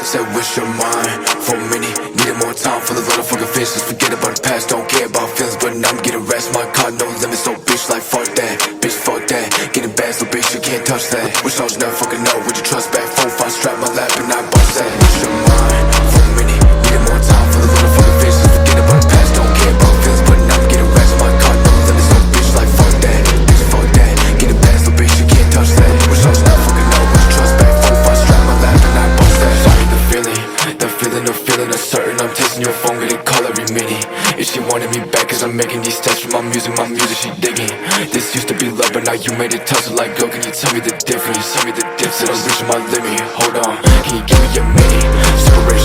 Said wish you're mine for a minute. Needed more time for the little fucking fish. Just forget about the past, don't care about feelings. But now I'm getting rest, my car no limits. So bitch like fuck that, bitch fuck that. Getting bad, so bitch you can't touch that. Wish I was never fucking know, would you trust back? 4-5 strap my lap and I bust that. Wish you're mine for a minute. Needed more time for the little fucking fish. Just forget about the past, don't care about feelings. But now I'm getting rest, my car no limits. So bitch like fuck that, bitch fuck that. Getting bad, so bitch you can't touch that. Wish I was never fucking know, would you trust back? 4-5 strap my lap and I bust that. Sorry, the feeling uncertain. I'm texting your phone, getting call every minute. If she wanted me back, cause I'm making these steps for my music she digging. This used to be love, but now you made it tough. So like, girl, can you tell me the difference? Tell me the difference. I'm reaching my limit, hold on, can you give me a minute? Separate